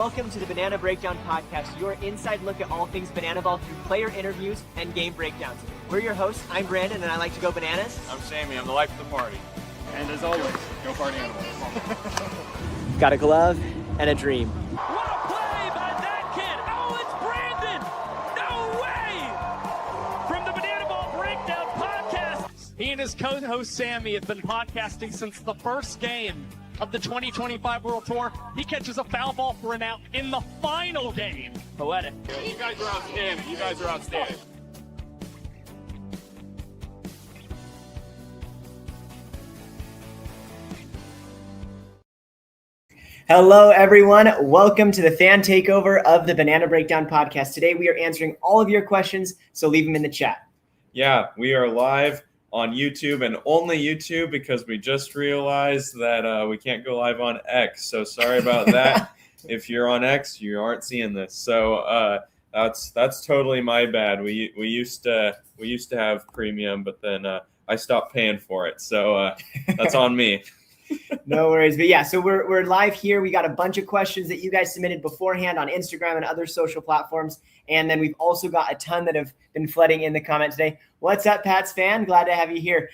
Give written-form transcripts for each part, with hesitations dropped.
Welcome to the Banana Breakdown Podcast, your inside look at all things Banana Ball through player interviews and game breakdowns. We're your hosts. I'm Brandon, and I like to go bananas. I'm Sammy. I'm the life of the party. And as always, go party animals. Got a glove and a dream. What a play by that kid! Oh, it's Brandon! No way! From the Banana Ball Breakdown Podcast. He and his co-host Sammy have been podcasting since the first game of the 2025 World Tour. He catches a foul ball for an out in the final game. Poetic. You guys are outstanding. You guys are outstanding. Hello, everyone. Welcome to the fan takeover of the Banana Breakdown Podcast. Today, we are answering all of your questions, so leave them in the chat. Yeah, we are live on YouTube and only YouTube because we just realized that we can't go live on X. So sorry about that. If you're on X, you aren't seeing this. So that's totally my bad. We used to have premium, but then I stopped paying for it. So that's on me. No worries. But yeah, so we're live here. We got a bunch of questions that you guys submitted beforehand on Instagram and other social platforms. And then we've also got a ton that have been flooding in the comment today. What's up, Pats fan? Glad to have you here.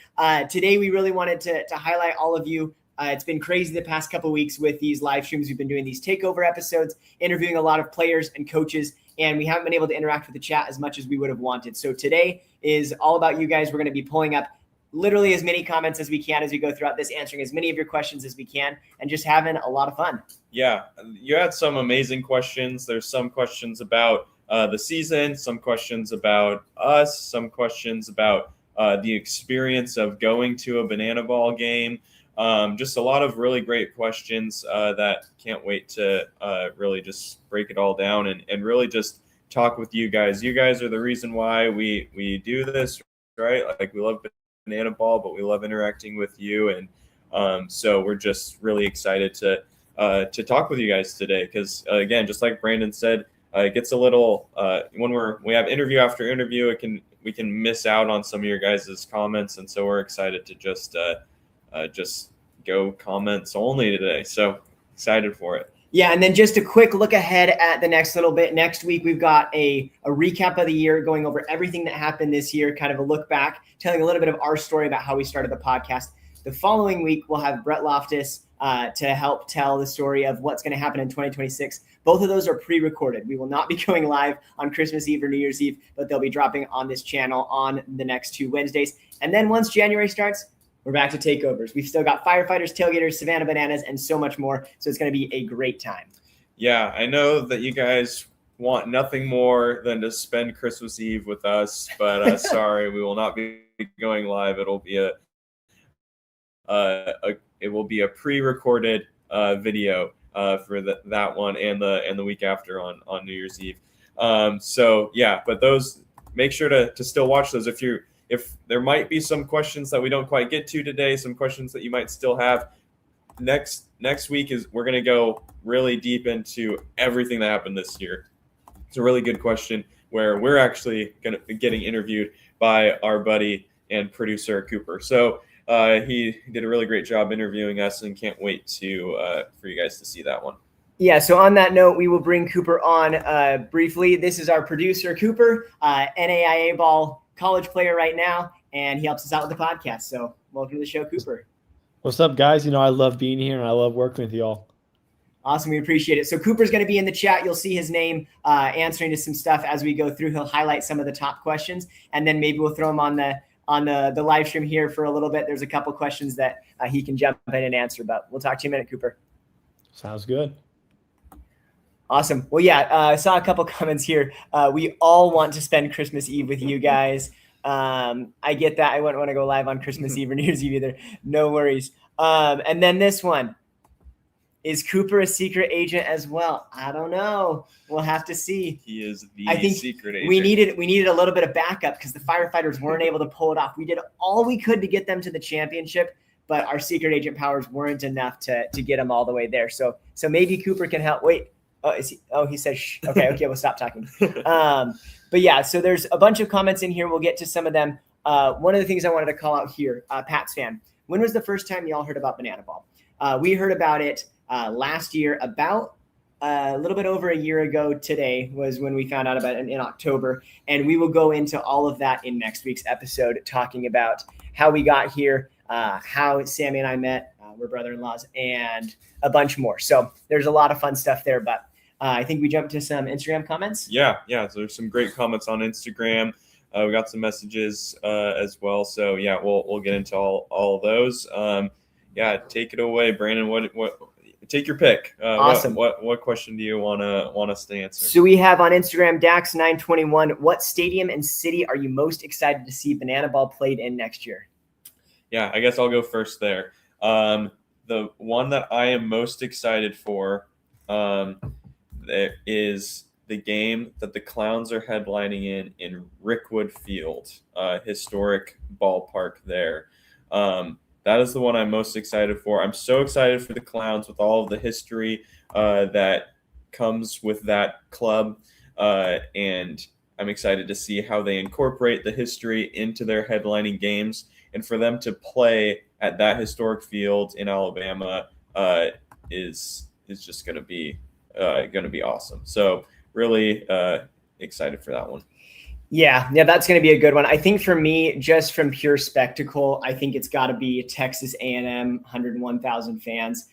Today, we really wanted to highlight all of you. It's been crazy the past couple of weeks with these live streams. We've been doing these takeover episodes, interviewing a lot of players and coaches, and we haven't been able to interact with the chat as much as we would have wanted. So today is all about you guys. We're going to be pulling up literally as many comments as we can as we go throughout this, answering as many of your questions as we can, and just having a lot of fun. Yeah, you had some amazing questions. There's some questions about the season, some questions about us, some questions about the experience of going to a Banana Ball game. Just a lot of really great questions that can't wait to really just break it all down and really just talk with you guys. You guys are the reason why we do this, right? Like, we love Banana Ball, but we love interacting with you, and so we're just really excited to talk with you guys today because again, just like Brandon said, it gets a little when we have interview after interview, we can miss out on some of your guys' comments, and so we're excited to just go comments only today. So excited for it. Yeah, and then just a quick look ahead at the next little bit. Next week, we've got a recap of the year, going over everything that happened this year, kind of a look back, telling a little bit of our story about how we started the podcast. The following week, we'll have Brett Loftus to help tell the story of what's going to happen in 2026. Both of those are pre-recorded. We will not be going live on Christmas Eve or New Year's Eve, but they'll be dropping on this channel on the next 2 Wednesdays. And then once January starts, we're back to takeovers. We've still got firefighters, tailgaters, Savannah bananas, and so much more. So it's going to be a great time. Yeah, I know that you guys want nothing more than to spend Christmas Eve with us, but sorry, we will not be going live. It'll be a pre-recorded video for that one and the week after on New Year's Eve. So yeah, but those, make sure to still watch those. If there might be some questions that we don't quite get to today, some questions that you might still have, next week we're going to go really deep into everything that happened this year. It's a really good question where we're actually going to be getting interviewed by our buddy and producer Cooper. So he did a really great job interviewing us, and can't wait for you guys to see that one. Yeah, so on that note, we will bring Cooper on briefly. This is our producer, Cooper, NAIA ball college player right now, and he helps us out with the podcast. So welcome to the show, Cooper. What's up, guys? I love being here, and I love working with you all. Awesome. We appreciate it. So Cooper's going to be in the chat. You'll see his name answering to some stuff as we go through. He'll highlight some of the top questions, and then maybe we'll throw him on the live stream here for a little bit. There's a couple questions that he can jump in and answer, but we'll talk to you in a minute, Cooper. Sounds good. Awesome. Well, yeah, I saw a couple comments here. We all want to spend Christmas Eve with you guys. I get that. I wouldn't want to go live on Christmas Eve or New Year's Eve either. No worries. And then this one. Is Cooper a secret agent as well? I don't know. We'll have to see. He is the secret agent. We needed a little bit of backup because the firefighters weren't able to pull it off. We did all we could to get them to the championship, but our secret agent powers weren't enough to get them all the way there. So maybe Cooper can help. Wait. He said shh. Okay, we'll stop talking. But yeah, so there's a bunch of comments in here. We'll get to some of them. One of the things I wanted to call out here, Pats fan, when was the first time y'all heard about Banana Ball? We heard about it last year, about a little bit over a year ago today was when we found out about it in October. And we will go into all of that in next week's episode, talking about how we got here, how Sammy and I met, we're brother-in-laws, and a bunch more. So there's a lot of fun stuff there, but I think we jumped to some Instagram comments. Yeah. So there's some great comments on Instagram. We got some messages as well. So yeah, we'll get into all of those. Take it away, Brandon. What? Take your pick. Awesome. What question do you want us to answer? So we have on Instagram Dax921. What stadium and city are you most excited to see Banana Ball played in next year? Yeah, I guess I'll go first there. The one that I am most excited for there is the game that the Clowns are headlining in Rickwood Field, historic ballpark there. That is the one I'm most excited for. I'm so excited for the Clowns with all of the history that comes with that club, and I'm excited to see how they incorporate the history into their headlining games, and for them to play at that historic field in Alabama is just going to be awesome. So really excited for that one. Yeah, that's going to be a good one. I think for me, just from pure spectacle, I think it's got to be Texas A&M, 101,000 fans.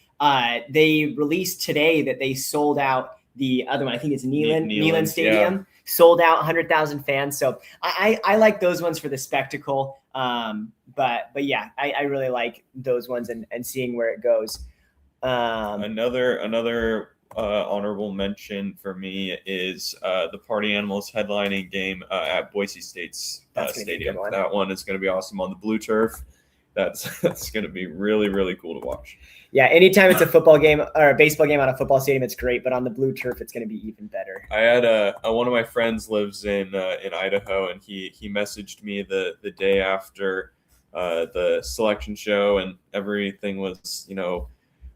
They released today that they sold out the other one. I think it's Neyland Stadium, sold out 100,000 fans. So I like those ones for the spectacle. But yeah, I really like those ones and seeing where it goes. Another honorable mention for me is the Party Animals headlining game at Boise State's stadium. That one is going to be awesome on the blue turf. That's going to be really, really cool to watch. Yeah, anytime it's a football game or a baseball game on a football stadium, it's great. But on the blue turf, it's going to be even better. I had one of my friends lives in Idaho, and he messaged me the day after the selection show, and everything was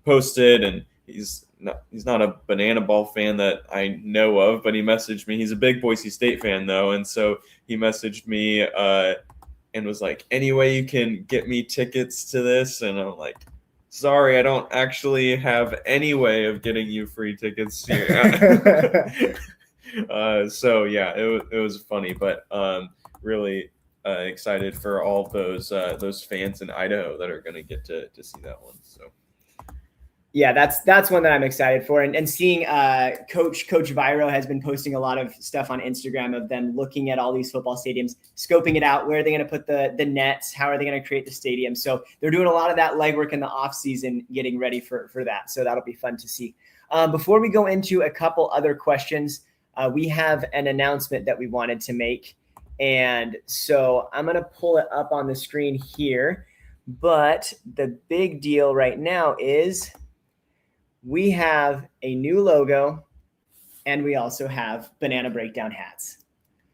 posted, and he's not a Banana Ball fan that I know of, but he messaged me. He's a big Boise State fan though, and so he messaged me and was like, "Any way you can get me tickets to this?" And I'm like, "Sorry, I don't actually have any way of getting you free tickets here." So yeah, it was funny, but really excited for all those fans in Idaho that are going to get to see that one. So. Yeah, that's one that I'm excited for. And seeing Coach Viro has been posting a lot of stuff on Instagram of them looking at all these football stadiums, scoping it out. Where are they going to put the nets? How are they going to create the stadium? So they're doing a lot of that legwork in the off season, getting ready for that. So that'll be fun to see. Before we go into a couple other questions, we have an announcement that we wanted to make. And so I'm going to pull it up on the screen here. But the big deal right now is we have a new logo, and we also have Banana Breakdown hats.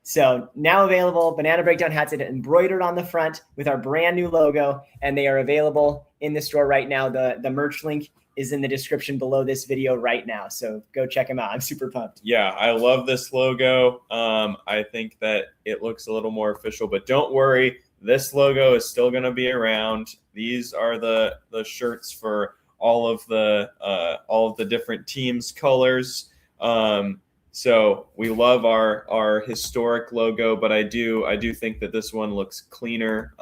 So now available, Banana Breakdown hats embroidered on the front with our brand new logo, and they are available in the store right now. The merch link is in the description below this video right now. So go check them out. I'm super pumped. Yeah, I love this logo. I think that it looks a little more official, but don't worry. This logo is still going to be around. These are the shirts for all of the different teams' colors. So we love our historic logo, but I do think that this one looks cleaner,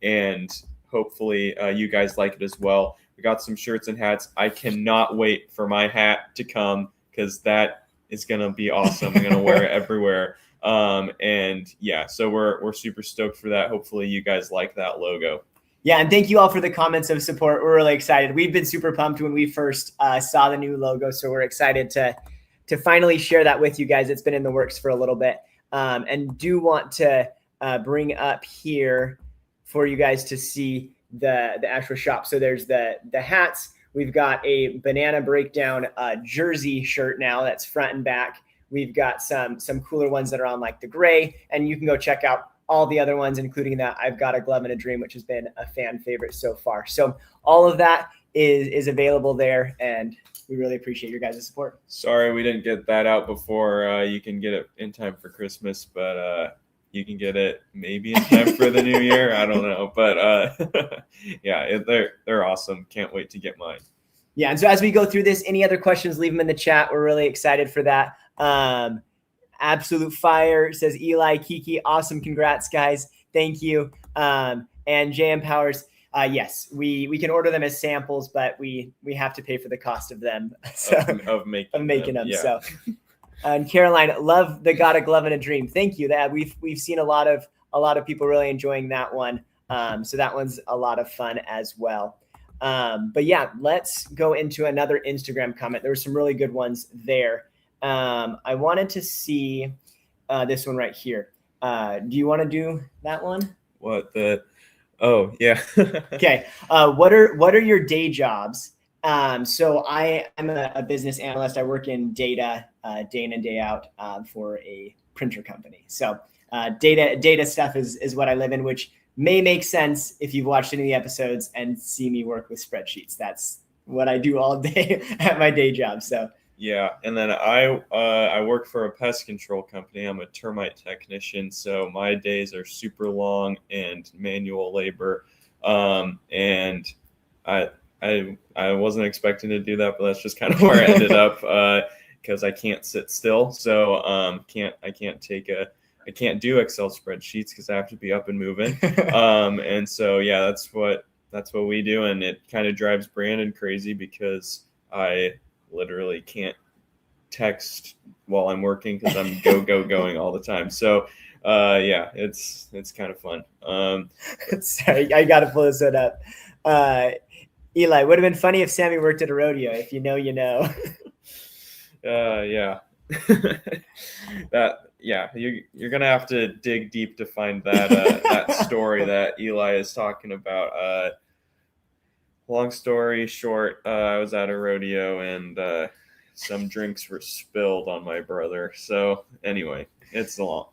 and hopefully you guys like it as well. We got some shirts and hats. I cannot wait for my hat to come, because that is gonna be awesome. I'm gonna wear it everywhere. And yeah, so we're super stoked for that. Hopefully you guys like that logo. Yeah, and thank you all for the comments of support. We're really excited. We've been super pumped when we first saw the new logo, so we're excited to finally share that with you guys. It's been in the works for a little bit, and do want to bring up here for you guys to see the actual shop. So there's the hats. We've got a Banana Breakdown jersey shirt now that's front and back. We've got some cooler ones that are on like the gray, and you can go check out all the other ones, including that I've Got a Glove and a Dream, which has been a fan favorite so far. So all of that is available there, and we really appreciate your guys' support. Sorry we didn't get that out before you can get it in time for Christmas, but you can get it maybe in time for the new year. I don't know, but yeah, they're awesome. Can't wait to get mine. Yeah. And so as we go through this, any other questions, leave them in the chat. We're really excited for that. Absolute fire, says Eli. Kiki, awesome. Congrats, guys. Thank you. And JM Powers, yes, we can order them as samples, but we have to pay for the cost of them. So, of making them. Yeah. So, and Caroline, love the Got a Glove and a Dream. Thank you. That we've seen a lot of people really enjoying that one. So that one's a lot of fun as well. But yeah, let's go into another Instagram comment. There were some really good ones there. I wanted to see this one right here. Do you want to do that one? What the? Oh yeah. Okay. What are your day jobs? So I'm a business analyst. I work in data day in and day out for a printer company. So data stuff is what I live in, which may make sense if you've watched any of the episodes and see me work with spreadsheets. That's what I do all day at my day job. So yeah, and then I work for a pest control company. I'm a termite technician, so my days are super long and manual labor. And I wasn't expecting to do that, but that's just kind of where I ended up because I can't sit still. So I can't do Excel spreadsheets because I have to be up and moving. And so yeah, that's what we do, and it kind of drives Brandon crazy because I literally can't text while I'm working because I'm going all the time. So yeah, it's kind of fun. Sorry, I gotta pull this one up. Eli, would have been funny if Sammy worked at a rodeo. If you know, you know. Yeah. You're gonna have to dig deep to find that that story that Eli is talking about. Long story short, I was at a rodeo and some drinks were spilled on my brother. So anyway, it's a long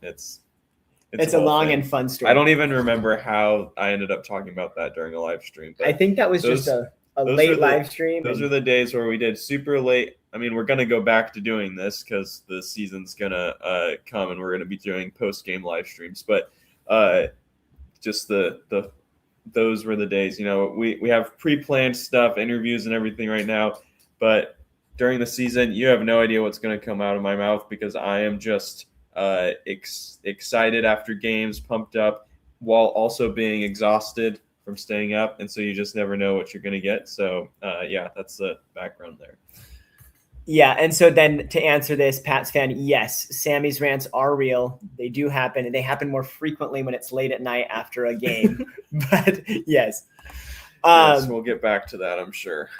and fun story. I don't even remember how I ended up talking about that during a live stream. But I think that was just a late live stream. Those are the days where we did super late. I mean, we're going to go back to doing this because the season's going to come and we're going to be doing post-game live streams. But just those were the days. You know, we have pre-planned stuff, interviews and everything right now. But during the season, you have no idea what's going to come out of my mouth because I am just excited after games, pumped up, while also being exhausted from staying up. And so you just never know what you're going to get. So, yeah, that's the background there. Yeah, and so then to answer this, Pat's fan, yes, Sammy's rants are real. They do happen, and they happen more frequently when it's late at night after a game. But yes. Yes, we'll get back to that, I'm sure.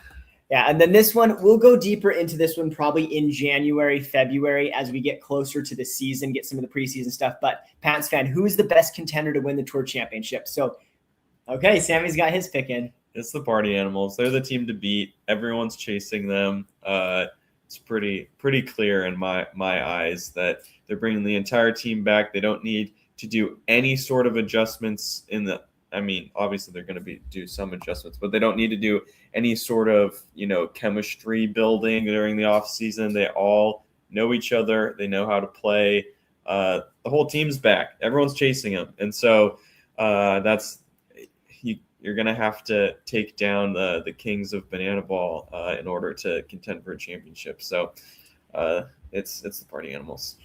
Yeah, and then this one, we'll go deeper into this one probably in January, February, as we get closer to the season, get some of the preseason stuff. But Pat's fan, who is the best contender to win the Tour Championship? So, okay, Sammy's got his pick in. It's the Party Animals. They're the team to beat. Everyone's chasing them. It's pretty clear in my eyes that they're bringing the entire team back. They don't need to do any sort of adjustments obviously they're going to do some adjustments, but they don't need to do any sort of, chemistry building during the off season. They all know each other. They know how to play. The whole team's back. Everyone's chasing them. And so you're going to have to take down the Kings of Banana Ball in order to contend for a championship. So it's the Party Animals.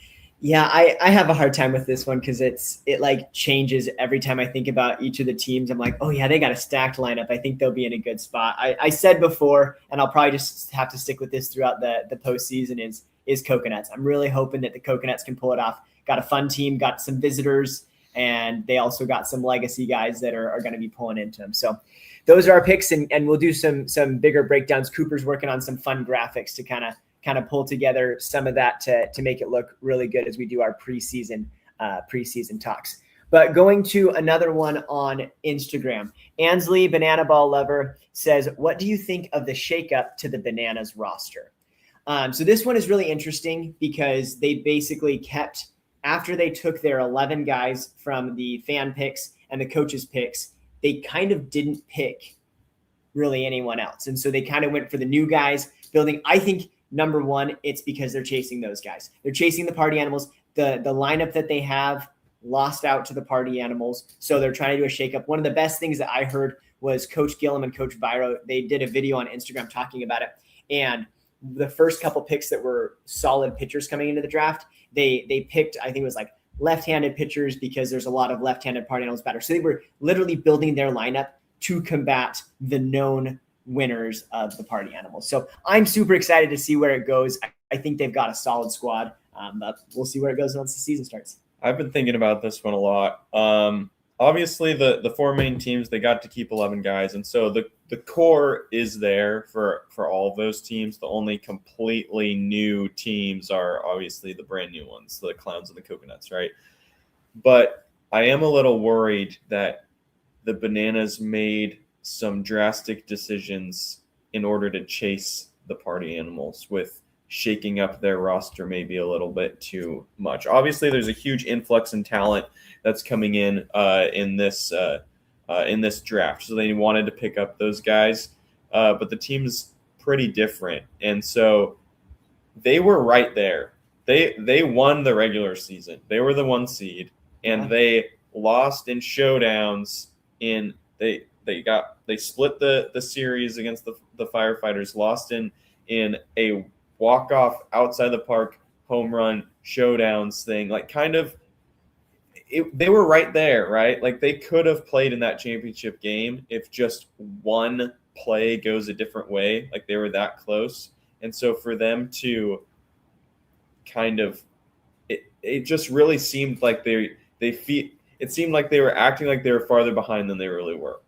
Yeah, I have a hard time with this one because it changes every time I think about each of the teams. I'm like, oh yeah, they got a stacked lineup. I think they'll be in a good spot. I said before, and I'll probably just have to stick with this throughout the postseason is Coconuts. I'm really hoping that the Coconuts can pull it off. Got a fun team, got some visitors, and they also got some legacy guys that are going to be pulling into them. So those are our picks, and we'll do some bigger breakdowns. Cooper's working on some fun graphics to kind of pull together some of that to make it look really good as we do our preseason talks. But going to another one on Instagram, Ansley Banana Ball Lover says, what do you think of the shakeup to the Bananas roster? So this one is really interesting because they basically kept, after they took their 11 guys from the fan picks and the coaches picks, they kind of didn't pick really anyone else. And so they kind of went for the new guys building. I think number one, it's because they're chasing those guys. They're chasing the Party Animals. The lineup that they have lost out to the Party Animals. So they're trying to do a shakeup. One of the best things that I heard was Coach Gillum and Coach Byro. They did a video on Instagram talking about it. And the first couple picks that were solid pitchers coming into the draft, they picked, I think it was like left-handed pitchers because there's a lot of left-handed party animals batters. So they were literally building their lineup to combat the known winners of the party animals. So I'm super excited to see where it goes. I think they've got a solid squad, but we'll see where it goes once the season starts. I've been thinking about this one a lot. Obviously, the 4 main teams, they got to keep 11 guys. And so the core is there for all of those teams. The only completely new teams are obviously the brand new ones, the Clowns and the Coconuts, right? But I am a little worried that the Bananas made some drastic decisions in order to chase the party animals with shaking up their roster maybe a little bit too much. Obviously, there's a huge influx in talent that's coming in this draft. So they wanted to pick up those guys, but the team's pretty different, and so they were right there. They won the regular season. They were the 1 seed, and they lost in showdowns. They split the series against the Firefighters. Lost in a walk-off outside the park home run showdowns thing, like kind of they were right there, right? Like they could have played in that championship game if just one play goes a different way. Like they were that close. And so for them to kind of it just really seemed like it seemed like they were acting like they were farther behind than they really were.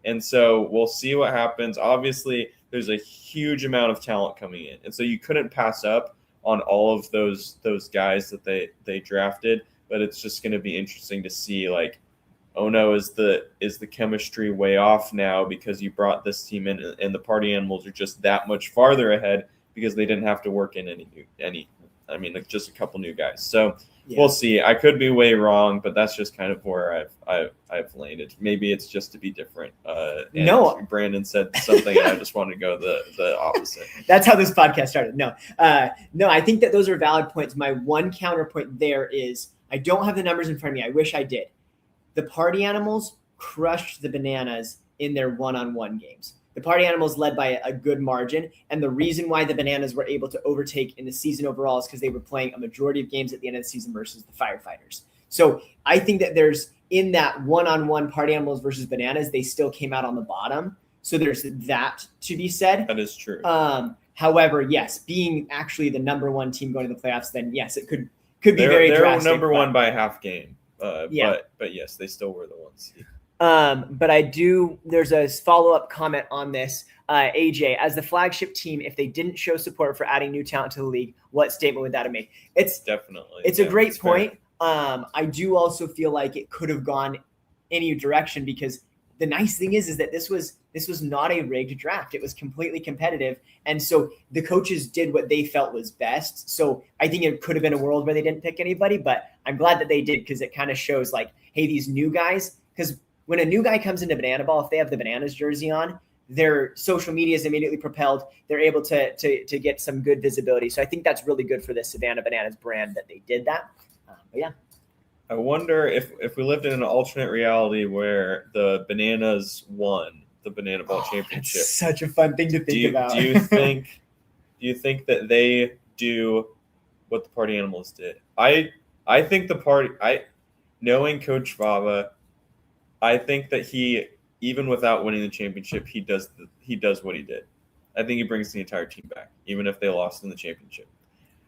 And so we'll see what happens. Obviously, there's a huge amount of talent coming in. And so you couldn't pass up on all of those guys that they drafted, but it's just going to be interesting to see, like, oh no, is the chemistry way off now because you brought this team in and the party animals are just that much farther ahead because they didn't have to work in just a couple new guys. So We'll see. I could be way wrong, but that's just kind of where I've landed. Maybe it's just to be different. No, Brandon said something, and I just wanted to go the opposite. That's how this podcast started. No, I think that those are valid points. My one counterpoint there is I don't have the numbers in front of me. I wish I did. The party animals crushed the Bananas in their one-on-one games. The party animals led by a good margin, and the reason why the Bananas were able to overtake in the season overall is because they were playing a majority of games at the end of the season versus the Firefighters. So I think that there's in that one-on-one party animals versus Bananas, they still came out on the bottom. So there's that to be said. That is true. However, yes, being actually the number one team going to the playoffs, then yes, it could be very drastic. They're number one by a half game. But yes, they still were the ones. But there's a follow-up comment on this. AJ, as the flagship team, if they didn't show support for adding new talent to the league, what statement would that have made? It's a great point. I do also feel like it could have gone any direction because the nice thing is that this was not a rigged draft. It was completely competitive. And so the coaches did what they felt was best. So I think it could have been a world where they didn't pick anybody, but I'm glad that they did because it kind of shows like, hey, these new guys, because when a new guy comes into Banana Ball, if they have the Bananas jersey on, their social media is immediately propelled. They're able to get some good visibility. So I think that's really good for the Savannah Bananas brand that they did that. But yeah. I wonder if we lived in an alternate reality where the Bananas won the Banana Ball Championship. That's such a fun thing to think about. Do you think that they do what the party animals did? I think knowing Coach Vava, I think that he, even without winning the championship, he does what he did. I think he brings the entire team back, even if they lost in the championship.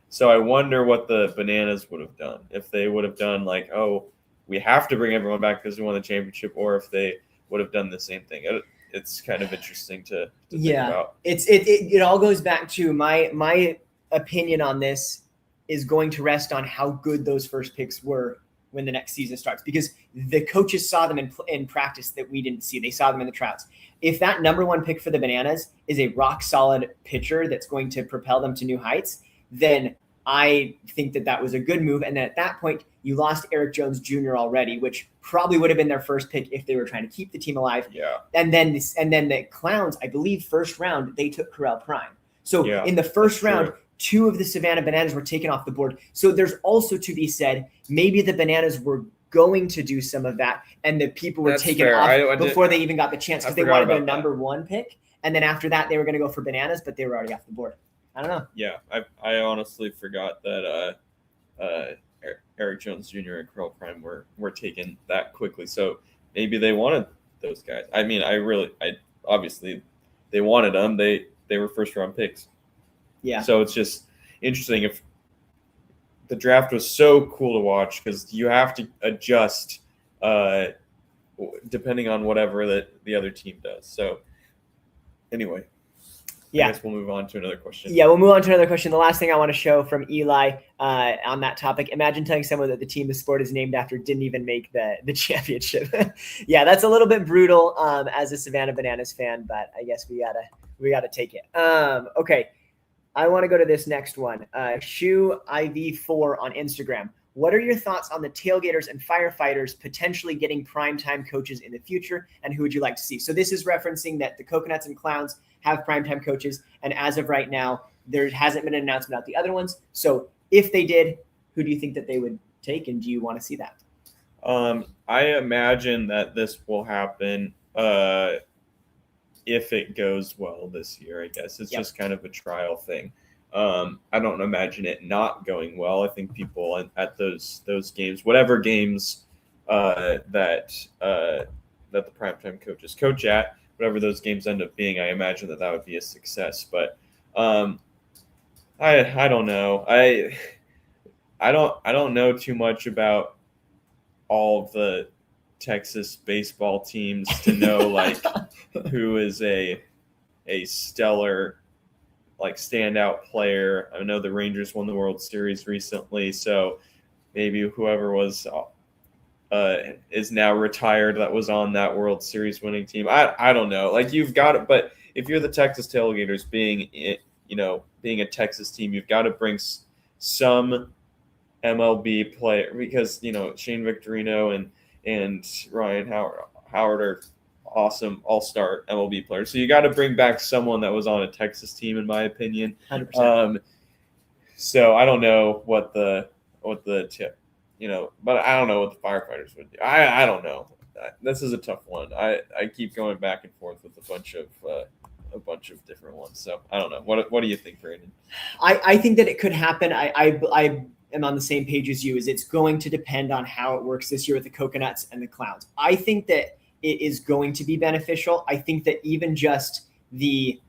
So I wonder what the Bananas would have done if they would have done like, oh, we have to bring everyone back because we won the championship, or if they would have done the same thing. It's kind of interesting to think about. It all goes back to my opinion on this is going to rest on how good those first picks were when the next season starts, because the coaches saw them in practice that we didn't see. They saw them in the tryouts. If that number one pick for the Bananas is a rock solid pitcher that's going to propel them to new heights, then I think that was a good move. And then at that point, you lost Eric Jones Jr. already, which probably would have been their first pick if they were trying to keep the team alive. Yeah. And then the Clowns, I believe, first round, they took Corral Prime. So in the first round, two of the Savannah Bananas were taken off the board. So there's also to be said, maybe the Bananas were going to do some of that, and the people were That's taken fair. off before they even got the chance, because they forgot wanted their about that. number 1 pick, and then after that they were going to go for Bananas, but they were already off the board. I don't know. Yeah, I honestly forgot that Eric Jones Jr. and Carl Prime were taken that quickly. So maybe they wanted those guys. I mean, obviously they wanted them. They were first round picks. Yeah. So it's just interesting. If the draft was so cool to watch, because you have to adjust depending on whatever that the other team does. So anyway. Yeah. I guess we'll move on to another question. Yeah, we'll move on to another question. The last thing I want to show from Eli on that topic: imagine telling someone that the team the sport is named after didn't even make the championship. Yeah, that's a little bit brutal as a Savannah Bananas fan, but I guess we gotta take it. Okay, I want to go to this next one. Shoe IV4 on Instagram. What are your thoughts on the tailgaters and firefighters potentially getting primetime coaches in the future, and who would you like to see? So this is referencing that the Coconuts and Clowns have primetime coaches, and as of right now, there hasn't been an announcement about the other ones. So if they did, who do you think that they would take, and do you want to see that? I imagine that this will happen if it goes well this year. I guess it's just kind of a trial thing. I don't imagine it not going well. I think people at those games, whatever games that the primetime coaches coach at, whatever those games end up being, I imagine that would be a success. But I don't know. I don't know too much about all of the Texas baseball teams to know like who is a stellar, like, standout player. I know the Rangers won the World Series recently, so maybe whoever was is now retired that was on that World Series winning team. I don't know. Like, you've got it, but if you're the Texas Tailgaters, being a Texas team, you've got to bring some MLB player, because Shane Victorino and Ryan Howard are awesome all-star MLB players. So you got to bring back someone that was on a Texas team, in my opinion. 100%. So I don't know what the but I don't know what the firefighters would do. I don't know. This is a tough one. I keep going back and forth with a bunch of different ones. So I don't know. What do you think, Brandon? I think that it could happen. I am on the same page as you. Is it's going to depend on how it works this year with the Coconuts and the Clowns. I think that it is going to be beneficial. I think that even just the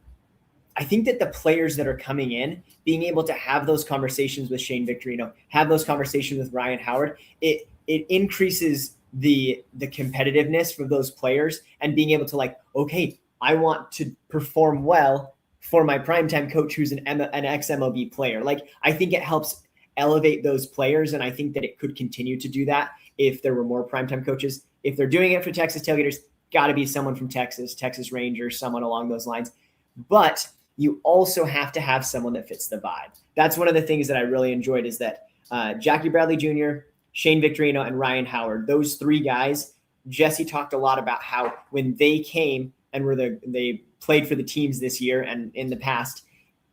players that are coming in, being able to have those conversations with Shane Victorino, have those conversations with Ryan Howard, it increases the competitiveness for those players, and being able to, like, okay, I want to perform well for my primetime coach who's an ex-MLB player. Like, I think it helps elevate those players, and I think that it could continue to do that if there were more primetime coaches. If they're doing it for Texas Tailgaters, got to be someone from Texas Rangers, someone along those lines. But you also have to have someone that fits the vibe. That's one of the things that I really enjoyed, is that Jackie Bradley Jr., Shane Victorino, and Ryan Howard, those three guys, Jesse talked a lot about how when they came and they played for the teams this year and in the past,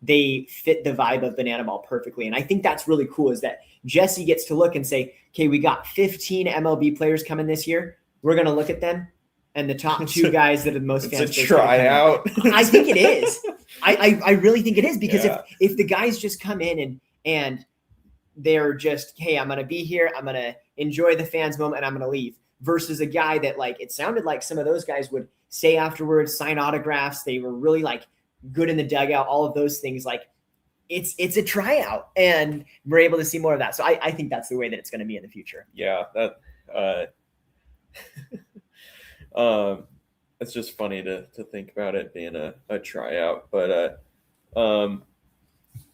they fit the vibe of Banana Ball perfectly. And I think that's really cool, is that Jesse gets to look and say, okay, we got 15 MLB players coming this year. We're going to look at them, and the top two guys that are the most fans. It's a tryout. I think it is. I really think it is, because if the guys just come in and they're just, hey, I'm going to be here, I'm going to enjoy the fans moment, and I'm going to leave, versus a guy that, like, it sounded like some of those guys would stay afterwards, sign autographs. They were really, like, good in the dugout, all of those things. Like, it's a tryout, and we're able to see more of that. So I think that's the way that it's going to be in the future. Yeah, that it's just funny to think about it being a tryout. But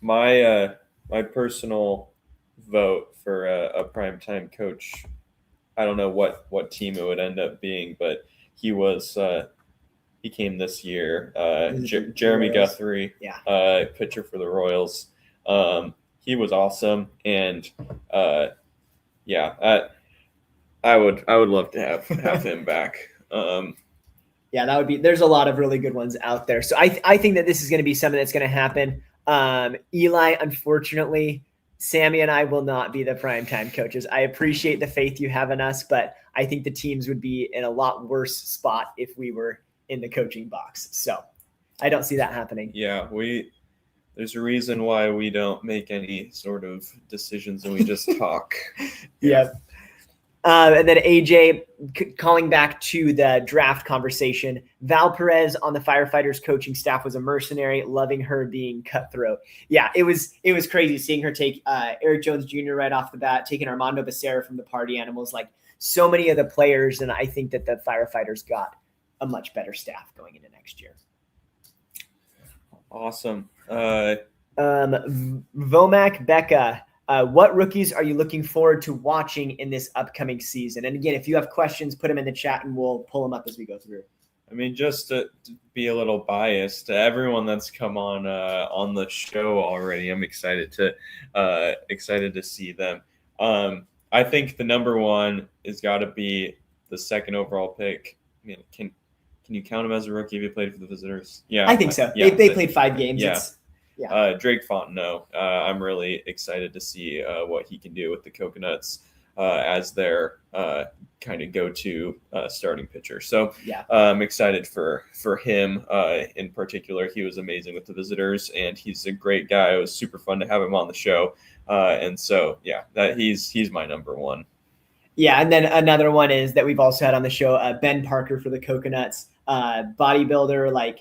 my personal vote for a primetime coach, I don't know what team it would end up being, but he came this year. Jeremy Guthrie, pitcher for the Royals. He was awesome, and I would love to have him back. That would be. There's a lot of really good ones out there, so I think that this is going to be something that's going to happen. Eli, unfortunately, Sammy and I will not be the primetime coaches. I appreciate the faith you have in us, but I think the teams would be in a lot worse spot if we were in the coaching box. So I don't see that happening. Yeah, there's a reason why we don't make any sort of decisions and we just talk. Yeah. And then AJ calling back to the draft conversation. Val Perez on the Firefighters coaching staff was a mercenary, loving her being cutthroat. Yeah, it was crazy seeing her take Eric Jones Jr. right off the bat, taking Armando Becerra from the Party Animals, like so many of the players. And I think that the Firefighters got a much better staff going into next year. Awesome. Vomac Becca. What rookies are you looking forward to watching in this upcoming season? And again, if you have questions, put them in the chat and we'll pull them up as we go through. I mean, just to be a little biased, everyone that's come on the show already, I'm excited to see them. I think the number one is got to be the second overall pick. I mean, can you count him as a rookie if he played for the Visitors? Yeah, I think so. Yeah, they played 5 games. Yeah. Yeah. Drake Fontenot. I'm really excited to see what he can do with the Coconuts as their kind of go-to starting pitcher. So yeah, I'm excited for him in particular. He was amazing with the Visitors, and he's a great guy. It was super fun to have him on the show. And so, yeah, that he's my number one. Yeah, and then another one is that we've also had on the show, Ben Parker for the Coconuts, bodybuilder,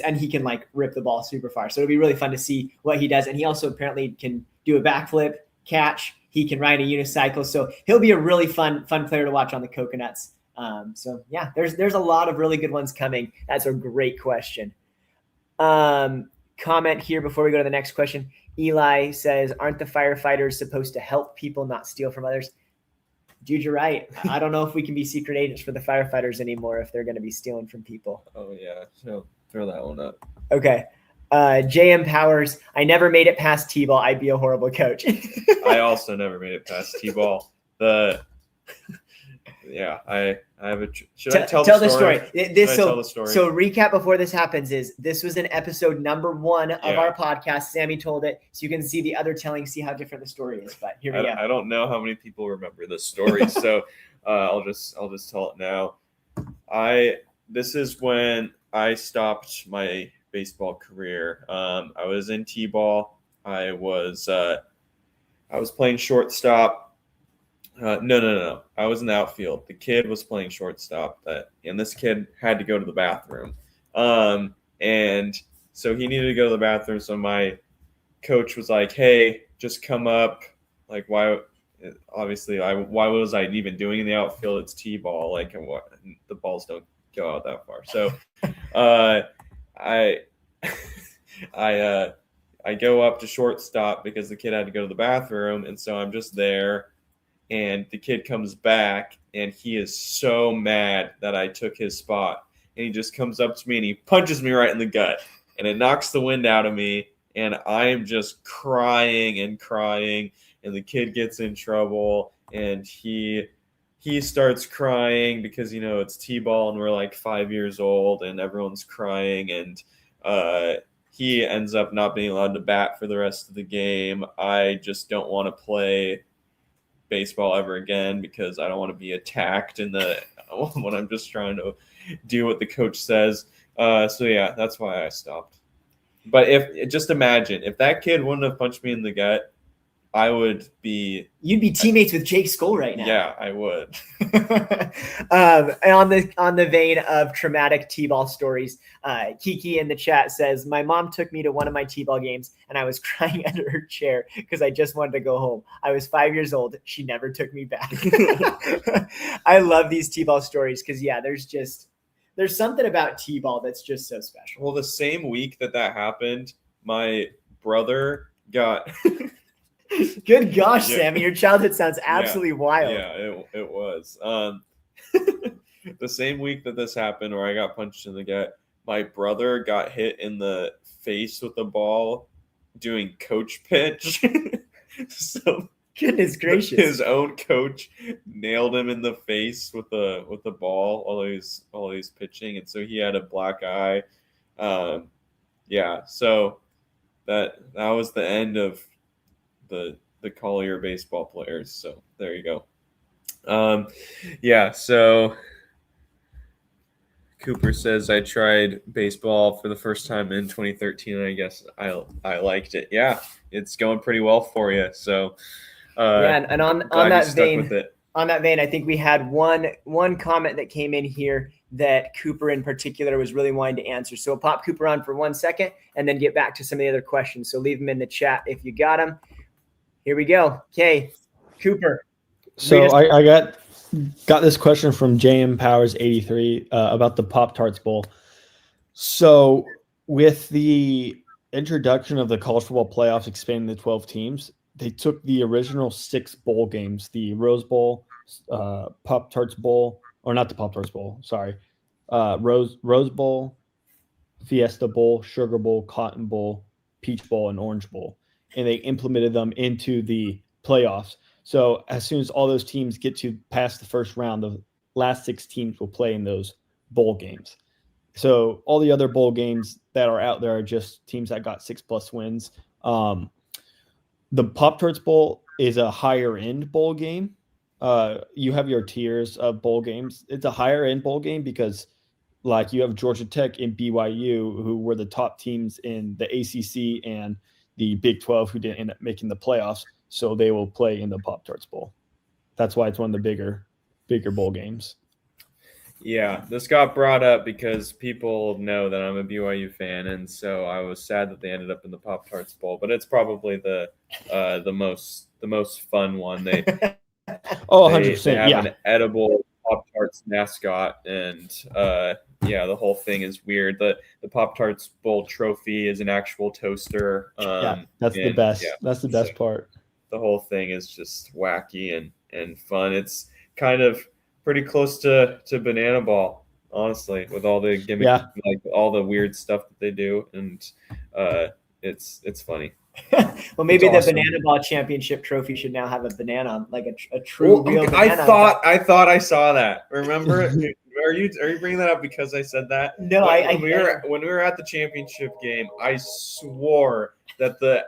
and he can rip the ball super far. So it'll be really fun to see what he does. And he also apparently can do a backflip, catch. He can ride a unicycle. So he'll be a really fun player to watch on the Coconuts. So yeah, there's a lot of really good ones coming. That's a great question. Comment here before we go to the next question. Eli says, aren't the Firefighters supposed to help people, not steal from others? Dude, you're right. I don't know if we can be secret agents for the Firefighters anymore if they're going to be stealing from people. Oh, yeah. So throw that one up. Okay. JM Powers, I never made it past T-ball. I'd be a horrible coach. I also never made it past T-ball. I have a. Should I tell the story? Tell the story? So recap before this happens is this was an episode number 1 of our podcast. Sammy told it, so you can see the other telling, see how different the story is. But here we go. I don't know how many people remember this story, so I'll just tell it now. This is when I stopped my baseball career. I was in T-ball. I was playing shortstop. No. I was in the outfield. The kid was playing shortstop, and this kid had to go to the bathroom. And so he needed to go to the bathroom. So my coach was like, "Hey, just come up." Like, why? Obviously, why was I even doing in the outfield? It's T-ball. The balls don't go out that far. So, I go up to shortstop because the kid had to go to the bathroom, and so I'm just there. And the kid comes back, and he is so mad that I took his spot. And he just comes up to me, and he punches me right in the gut. And it knocks the wind out of me, and I am just crying. And the kid gets in trouble, and he starts crying because, it's T-ball, and we're 5 years old, and everyone's crying. And he ends up not being allowed to bat for the rest of the game. I just don't want to play baseball ever again because I don't want to be attacked when I'm just trying to do what the coach says. So yeah, that's why I stopped. But just imagine if that kid wouldn't have punched me in the gut, I would be. You'd be teammates with Jake Skoll right now. Yeah, I would. And on the vein of traumatic T-ball stories, Kiki in the chat says, my mom took me to one of my T-ball games and I was crying under her chair because I just wanted to go home. I was 5 years old. She never took me back. I love these T-ball stories because, yeah, there's something about T-ball that's just so special. Well, the same week that happened, my brother got... Good gosh, yeah. Sammy, your childhood sounds absolutely wild. Yeah, it was. The same week that this happened where I got punched in the gut, my brother got hit in the face with a ball doing coach pitch. So goodness gracious. His own coach nailed him in the face with the ball while he was pitching, and so he had a black eye. So that was the end of the the Collier baseball players. So there you go. Yeah. So Cooper says, I tried baseball for the first time in 2013, and I guess I liked it. Yeah, it's going pretty well for you. So and on glad that you stuck vein, with it. I think we had one comment that came in here that Cooper in particular was really wanting to answer. So we'll pop Cooper on for 1 second and then get back to some of the other questions. So leave them in the chat if you got them. Here we go. Okay, Cooper. So I got this question from JM Powers 83 about the Pop-Tarts Bowl. So with the introduction of the college football playoffs expanding to 12 teams, they took the original 6 bowl games, the Rose Bowl, Pop-Tarts Bowl, or not the Pop-Tarts Bowl, sorry, Rose Bowl, Fiesta Bowl, Sugar Bowl, Cotton Bowl, Peach Bowl, and Orange Bowl, and they implemented them into the playoffs. So as soon as all those teams get to past the first round, the last 6 teams will play in those bowl games. So all the other bowl games that are out there are just teams that got 6+ wins. The Pop-Tarts Bowl is a higher end bowl game. You have your tiers of bowl games. It's a higher end bowl game because like you have Georgia Tech and BYU, who were the top teams in the ACC and the Big 12 who didn't end up making the playoffs. So they will play in the Pop-Tarts Bowl. That's why it's one of the bigger bowl games. Yeah, this got brought up because people know that I'm a BYU fan, and so I was sad that they ended up in the Pop-Tarts Bowl. But it's probably the most fun one. They 100%. They have an edible Pop-Tarts mascot, and the whole thing is weird. The Pop-Tarts Bowl trophy is an actual toaster. That's the best. Yeah, that's the best part. The whole thing is just wacky and fun. It's kind of pretty close to Banana Ball, honestly, with all the gimmicks, like all the weird stuff that they do, and it's funny. Well, maybe the Banana Ball championship trophy should now have a banana, like a true real banana. I thought I saw that. Remember? Are you bringing that up because I said that? No, when we were at the championship game, I swore that the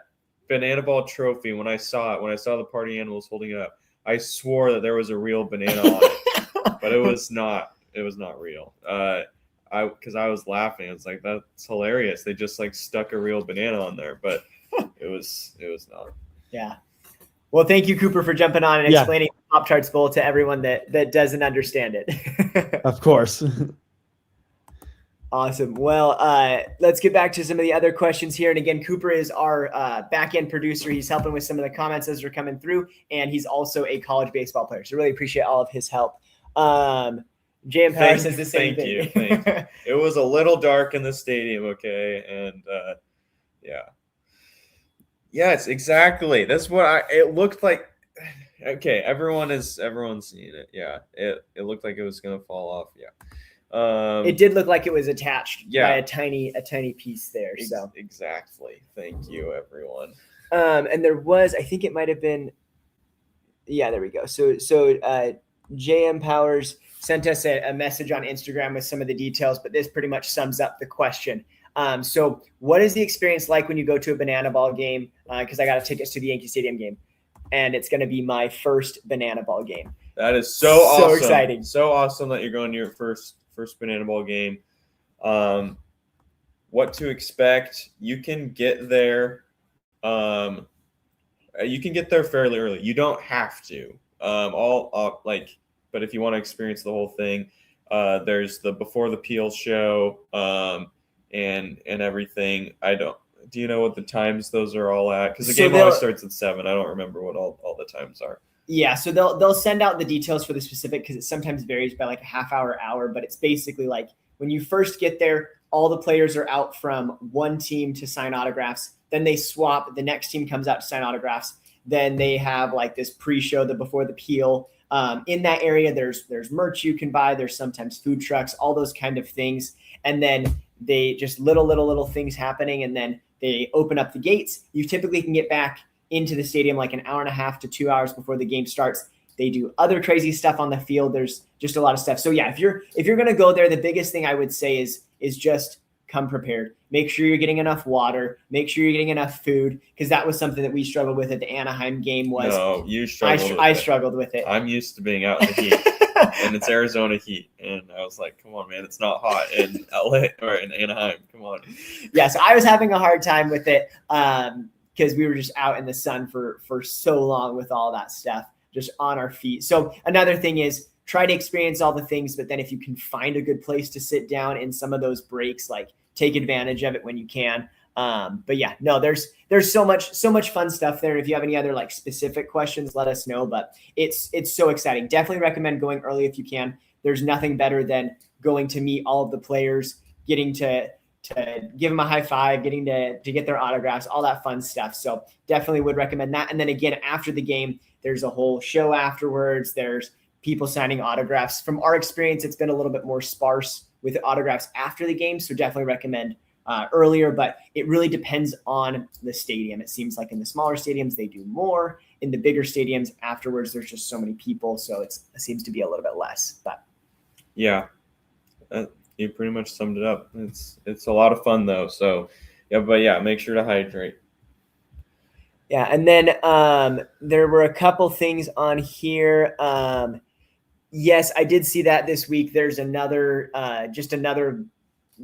Banana Ball trophy, when I saw the party animals holding it up, I swore that there was a real banana on it, but it was not. It was not real. Because I was laughing. It's like, that's hilarious. They just like stuck a real banana on there, but it was not. Yeah. Well, thank you, Cooper, for jumping on and explaining the Pop-Tarts Bowl to everyone that doesn't understand it. Of course. Awesome. Well, let's get back to some of the other questions here. And again, Cooper is our back-end producer. He's helping with some of the comments as they're coming through, and he's also a college baseball player. So really appreciate all of his help. JM Power says the same thing. Thank you. It was a little dark in the stadium, okay? And yes, exactly. That's what it looked like. Okay, everyone's seeing it. Yeah, it looked like it was gonna fall off. Yeah. It did look like it was attached by a tiny piece there. So exactly. Thank you, everyone. And there was, I think it might have been, there we go. So JM Powers sent us a message on Instagram with some of the details, but this pretty much sums up the question. So what is the experience like when you go to a Banana Ball game? Because I got tickets to the Yankee Stadium game, and it's going to be my first Banana Ball game. That is so awesome. So exciting. So awesome that you're going to your first Banana Ball game. What to expect? You can get there. You can get there fairly early. You don't have to. But if you want to experience the whole thing, there's the Before the Peel show, and everything. Do you know what the times those are all at? Because the game always starts at 7. I don't remember what all the times are. Yeah, so they'll send out the details for the specific, because it sometimes varies by like a half hour, but it's basically like when you first get there, all the players are out from one team to sign autographs. Then they swap. The next team comes out to sign autographs. Then they have like this pre-show, the Before the Peel. In that area, there's merch you can buy. There's sometimes food trucks, all those kind of things. And then they just little things happening. And then they open up the gates. You typically can get back into the stadium like an hour and a half to 2 hours before the game starts. They do other crazy stuff on the field. There's just a lot of stuff. So yeah, if you're going to go there, the biggest thing I would say is just come prepared. Make sure you're getting enough water. Make sure you're getting enough food, because that was something that we struggled with at the Anaheim game. No, you struggled. I struggled with it. I'm used to being out in the heat, and it's Arizona heat, and I was like, "Come on, man, it's not hot in LA or in Anaheim. Come on." Yeah, so I was having a hard time with it because we were just out in the sun for so long with all that stuff, just on our feet. So another thing is, try to experience all the things, but then if you can find a good place to sit down in some of those breaks, like take advantage of it when you can. But yeah, no, there's so much fun stuff there. If you have any other like specific questions, let us know, but it's so exciting. Definitely recommend going early if you can. There's nothing better than going to meet all of the players, getting to give them a high five, getting to get their autographs, all that fun stuff. So definitely would recommend that. And then again, after the game, there's a whole show afterwards. There's people signing autographs. From our experience, it's been a little bit more sparse with autographs after the game. So definitely recommend earlier, but it really depends on the stadium. It seems like in the smaller stadiums, they do more. In the bigger stadiums afterwards, there's just so many people. So it seems to be a little bit less, but yeah, you pretty much summed it up. It's a lot of fun though. So yeah, but yeah, make sure to hydrate. Yeah. And then there were a couple things on here. Yes, I did see that this week. There's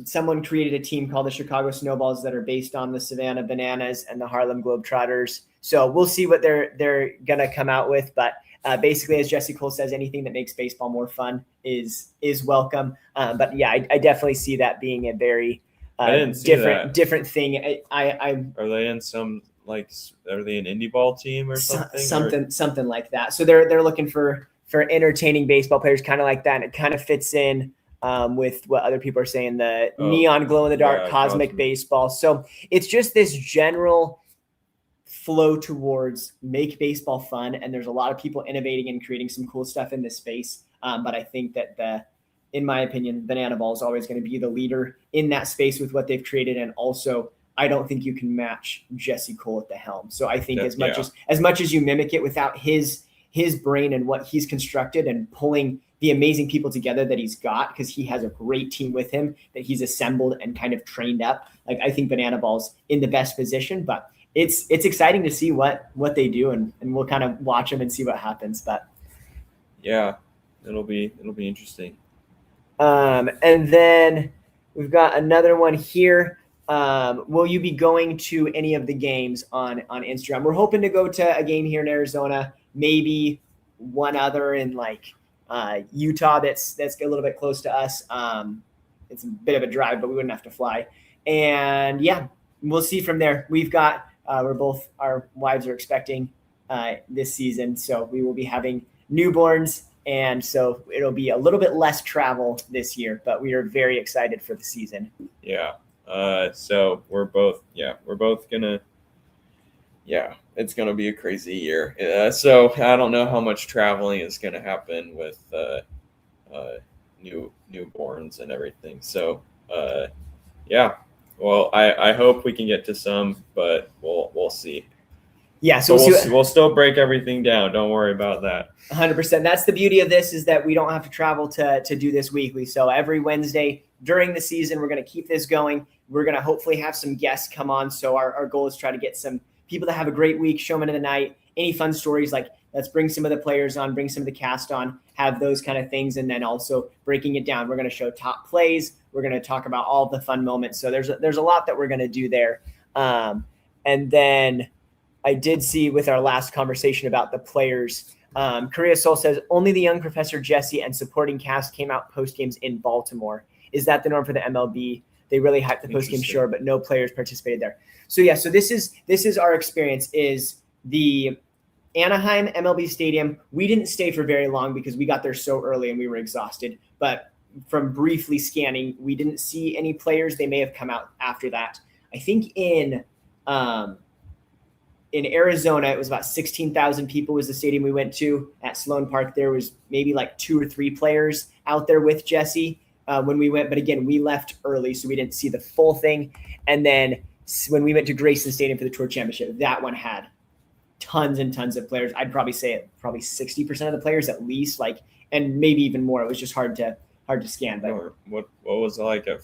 someone created a team called the Chicago Snowballs that are based on the Savannah Bananas and the Harlem Globetrotters. So we'll see what they're going to come out with. But basically, as Jesse Cole says, anything that makes baseball more fun is welcome. But yeah, I definitely see that being a very different thing. Are they in some, like, are they an indie ball team or something? Something like that. So they're looking for entertaining baseball players, kind of like that. And it kind of fits in with what other people are saying, the neon glow in the dark, cosmic baseball. So it's just this general flow towards make baseball fun. And there's a lot of people innovating and creating some cool stuff in this space. But I think that in my opinion, Banana Ball is always going to be the leader in that space with what they've created. And also, I don't think you can match Jesse Cole at the helm. So I think as much as you mimic it without his brain and what he's constructed and pulling the amazing people together that he's got, because he has a great team with him that he's assembled and kind of trained up. Like, I think Banana Ball's in the best position, but it's exciting to see what they do, and we'll kind of watch them and see what happens. But yeah, it'll be interesting. And then we've got another one here. Will you be going to any of the games on Instagram? We're hoping to go to a game here in Arizona, maybe one other in like Utah that's a little bit close to us. It's a bit of a drive, but we wouldn't have to fly. And yeah, we'll see from there. We've got our wives are expecting this season, so we will be having newborns, and so it'll be a little bit less travel this year, but we are very excited for the season. Yeah. So we're both gonna, it's gonna be a crazy year. So I don't know how much traveling is gonna happen with newborns and everything. So yeah. Well, I hope we can get to some, but we'll see. Yeah, so we'll still break everything down. Don't worry about that. 100%. That's the beauty of this, is that we don't have to travel to do this weekly. So every Wednesday during the season, we're going to keep this going. We're going to hopefully have some guests come on. So our goal is to try to get some people that have a great week, show them into the night. Any fun stories, like let's bring some of the players on, bring some of the cast on, have those kind of things. And then also breaking it down. We're going to show top plays. We're going to talk about all the fun moments. So there's a lot that we're going to do there. And then I did see with our last conversation about the players, Korea Soul says only the young Professor Jesse and supporting cast came out post games in Baltimore. Is that the norm for the MLB? They really hyped the post game, sure, but no players participated there. So yeah, so this is our experience. Is the Anaheim MLB Stadium? We didn't stay for very long because we got there so early and we were exhausted. But from briefly scanning, we didn't see any players. They may have come out after that. I think in Arizona, it was about 16,000 people was the stadium we went to. At Sloan Park, there was maybe like 2 or 3 players out there with Jesse when we went. But again, we left early, so we didn't see the full thing. And then when we went to Grayson Stadium for the Tour Championship, that one had tons and tons of players. I'd probably say it, probably 60% of the players at least, like, and maybe even more. It was just hard to scan. But what was it like at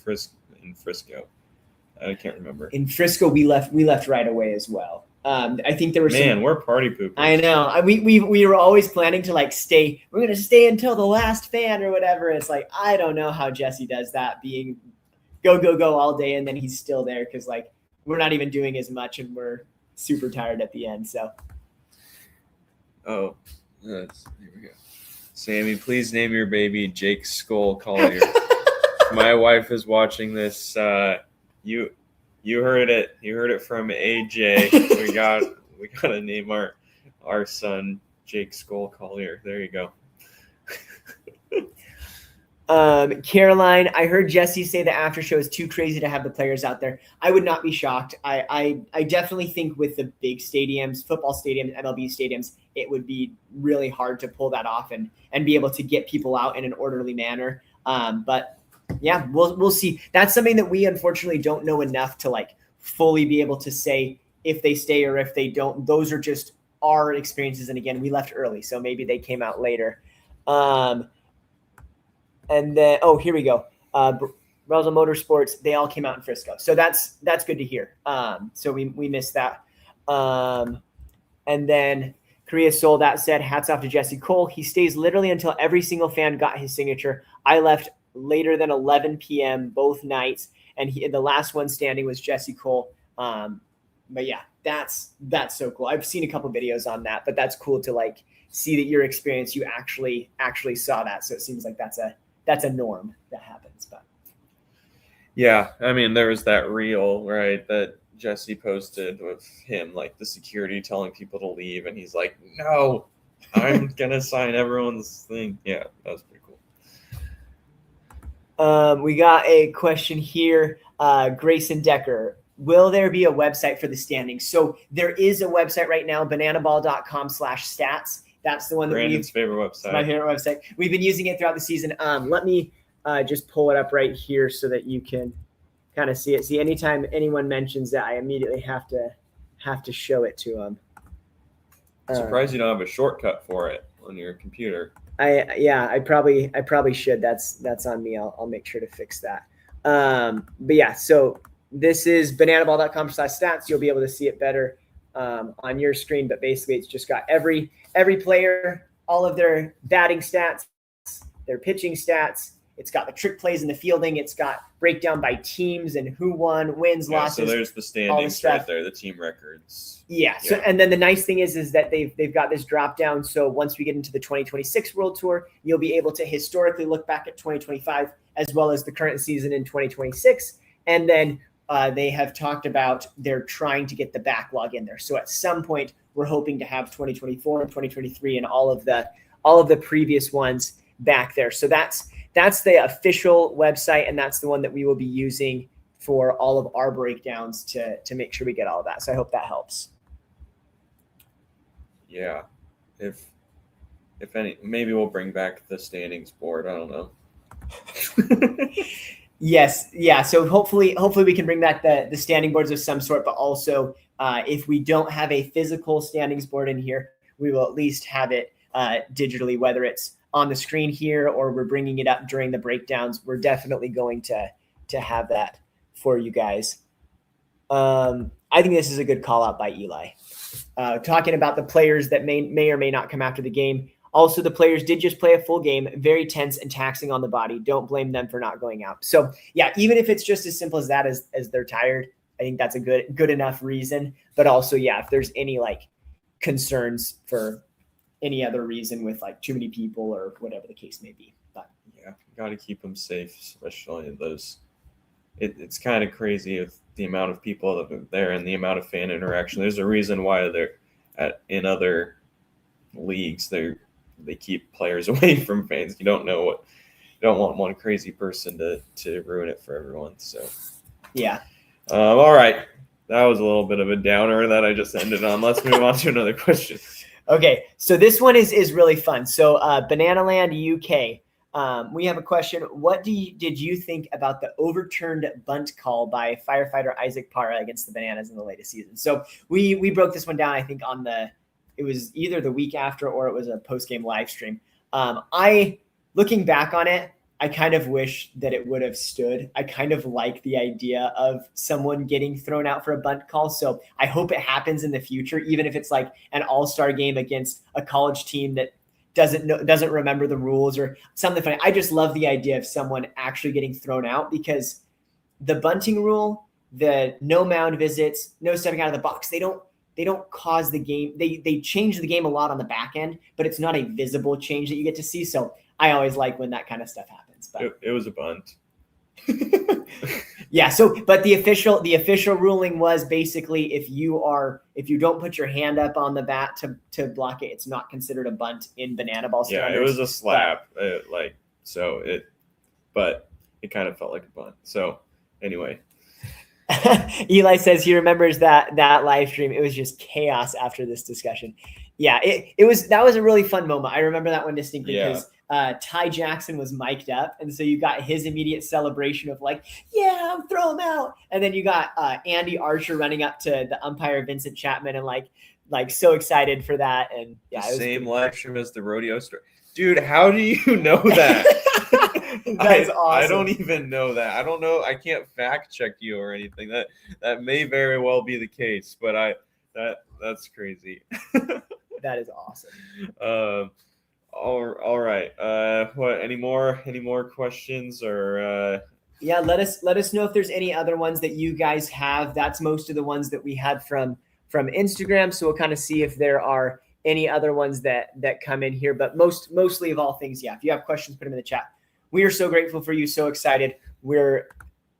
in Frisco? I can't remember. In Frisco, we left right away as well. I think there were we're party poopers. I know. We were always planning to like stay. We're gonna stay until the last fan or whatever. It's like I don't know how Jesse does that, being go all day, and then he's still there because like we're not even doing as much, and we're super tired at the end. So. Oh, here we go. Sammy, please name your baby Jake Skull Collier. My wife is watching this. You heard it. You heard it from AJ. We gotta name our son Jake Skull Collier. There you go. Caroline, I heard Jesse say the after show is too crazy to have the players out there. I would not be shocked. I definitely think with the big stadiums, football stadiums, MLB stadiums, it would be really hard to pull that off and be able to get people out in an orderly manner. But yeah, we'll see. That's something that we unfortunately don't know enough to like fully be able to say if they stay or if they don't. Those are just our experiences. And again, we left early, so maybe they came out later. And then, here we go. Brazil Motorsports, they all came out in Frisco. So that's good to hear. So we missed that. And then Korea Soul, that said, hats off to Jesse Cole. He stays literally until every single fan got his signature. I left later than 11 p.m. both nights, and the last one standing was Jesse Cole. But yeah, that's so cool. I've seen a couple videos on that, but that's cool to like see that your experience, you actually saw that. So it seems like that's a norm that happens. But yeah, I mean, there was that reel, right, that Jesse posted with him, like the security telling people to leave, and he's like, "No, I'm gonna sign everyone's thing." Yeah, that was pretty cool. We got a question here. Grayson Decker, will there be a website for the standings? So there is a website right now, bananaball.com/stats. That's the one that Brandon's favorite website. My favorite website. We've been using it throughout the season. Let me just pull it up right here so that you can kind of see it. See, anytime anyone mentions that, I immediately have to show it to them. I'm surprised you don't have a shortcut for it on your computer. I probably should. That's on me. I'll make sure to fix that. But yeah, so this is bananaball.com/stats. You'll be able to see it better on your screen, but basically it's just got every player, all of their batting stats, their pitching stats. It's got the trick plays and the fielding. It's got breakdown by teams and who won, wins, losses. So there's the standings right there, the team records. Yeah. So and then the nice thing is that they've got this drop down. So once we get into the 2026 World Tour, you'll be able to historically look back at 2025 as well as the current season in 2026. And then they have talked about they're trying to get the backlog in there. So at some point, we're hoping to have 2024 and 2023 and all of the previous ones back there. So that's the official website, and that's the one that we will be using for all of our breakdowns to make sure we get all of that. So I hope that helps. Yeah. If any, maybe we'll bring back the standings board. I don't know. Yes. Yeah. So hopefully we can bring back the standing boards of some sort, but also if we don't have a physical standings board in here, we will at least have it digitally, whether it's on the screen here or we're bringing it up during the breakdowns. We're definitely going to have that for you guys. I think this is a good call out by Eli. Talking about the players that may or may not come after the game. Also, the players did just play a full game, very tense and taxing on the body. Don't blame them for not going out. So yeah, even if it's just as simple as that, as they're tired, I think that's a good enough reason. But also, yeah, if there's any like concerns for any other reason with like too many people or whatever the case may be. But yeah, got to keep them safe, especially those. It's kind of crazy with the amount of people that are there and the amount of fan interaction. There's a reason why they're in other leagues they keep players away from fans. You don't want one crazy person to ruin it for everyone. So yeah. All right, that was a little bit of a downer that I just ended on. Let's move on to another question. Okay, so this one is really fun. So Bananaland UK, we have a question. What did you think about the overturned bunt call by firefighter Isaac Parra against the Bananas in the latest season? So we broke this one down, I think, it was either the week after or it was a post-game live stream. Looking back on it, I kind of wish that it would have stood. I kind of like the idea of someone getting thrown out for a bunt call. So I hope it happens in the future, even if it's like an all-star game against a college team that doesn't remember the rules or something funny. I just love the idea of someone actually getting thrown out, because the bunting rule, the no mound visits, no stepping out of the box, they don't cause the game. They change the game a lot on the back end, but it's not a visible change that you get to see. So I always like when that kind of stuff happens. But It was a bunt. yeah. So, but the official ruling was basically if you don't put your hand up on the bat to block it, it's not considered a bunt in banana ball standards. Yeah, it was a slap. But it kind of felt like a bunt. So anyway. Eli says he remembers that live stream. It was just chaos after this discussion. Yeah, that was a really fun moment. I remember that one distinctly because Ty Jackson was mic'd up, and so you got his immediate celebration of like, yeah, throw him out, and then you got Andy Archer running up to the umpire Vincent Chapman and like so excited for that. And yeah, it was same live stream as the rodeo story. Dude, how do you know that? That is awesome. I don't even know that. I don't know. I can't fact check you or anything. That may very well be the case, but that's crazy. That is awesome. All right. What? Any more questions or? Yeah, let us know if there's any other ones that you guys have. That's most of the ones that we had from Instagram. So we'll kind of see if there are any other ones that come in here. But mostly of all things, yeah. If you have questions, put them in the chat. We are so grateful for you. So excited. We're